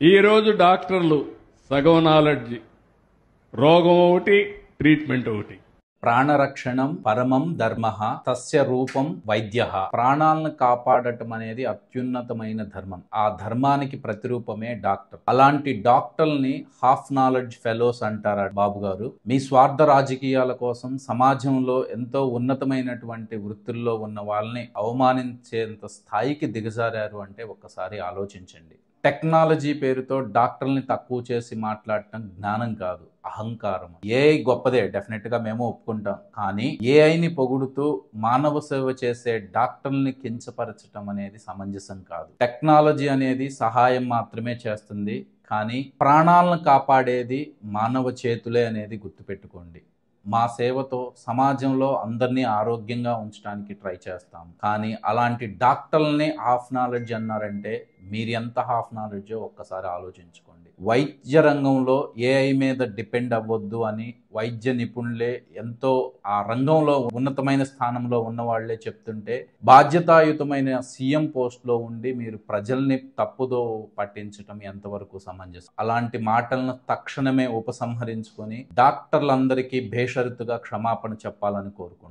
ఈరోజు డాక్టర్లు సగం నాలెడ్జి, రోగం ఒకటి, ట్రీట్మెంట్ ఒకటి. ప్రాణరక్షణం పరమం ధర్మః తస్య రూపం వైద్యః. ప్రాణాలను కాపాడటం అనేది అత్యున్నతమైన ధర్మం. ఆ ధర్మానికి ప్రతిరూపమే డాక్టర్. అలాంటి డాక్టర్ని హాఫ్ నాలెడ్జ్ ఫెలోస్ అంటారా బాబు గారు? మీ స్వార్థ రాజకీయాల కోసం సమాజంలో ఎంతో ఉన్నతమైనటువంటి వృత్తుల్లో ఉన్న వాళ్ళని అవమానించేంత స్థాయికి దిగజారారు అంటే ఒక్కసారి ఆలోచించండి. టెక్నాలజీ పేరుతో డాక్టర్ని తక్కువ చేసి మాట్లాడటం జ్ఞానం కాదు, అహంకారం. ఏఐ గొప్పదే, డెఫినెట్ గా మేము ఒప్పుకుంటాం. కానీ ఏఐని పొగుడుతూ మానవ సేవ చేసే డాక్టర్ని కించపరచడం అనేది సమంజసం కాదు. టెక్నాలజీ అనేది సహాయం మాత్రమే చేస్తుంది, కానీ ప్రాణాలను కాపాడేది మానవ చేతులే అనేది గుర్తుపెట్టుకోండి. మా సేవతో సమాజంలో అందరినీ ఆరోగ్యంగా ఉంచడానికి ట్రై చేస్తాం. కానీ అలాంటి డాక్టర్లని హాఫ్ నాలెడ్జ్ అన్నారంటే మీరు ఎంత హాఫ్ నాలెడ్జో ఒక్కసారి ఆలోచించుకోండి. వైద్య రంగంలో ఏఐ మీద డిపెండ్ అవ్వద్దు అని వైద్య నిపుణులే, ఎంతో ఆ రంగంలో ఉన్నతమైన స్థానంలో ఉన్న వాళ్లే చెప్తుంటే, బాధ్యతాయుతమైన సీఎం పోస్ట్లో ఉండి మీరు ప్రజల్ని తప్పుదో పట్టించడం ఎంతవరకు సమంజసం? అలాంటి మాటలను తక్షణమే ఉపసంహరించుకొని డాక్టర్లందరికీ బేషరతుగా క్షమాపణ చెప్పాలని కోరుకుంటున్నాను.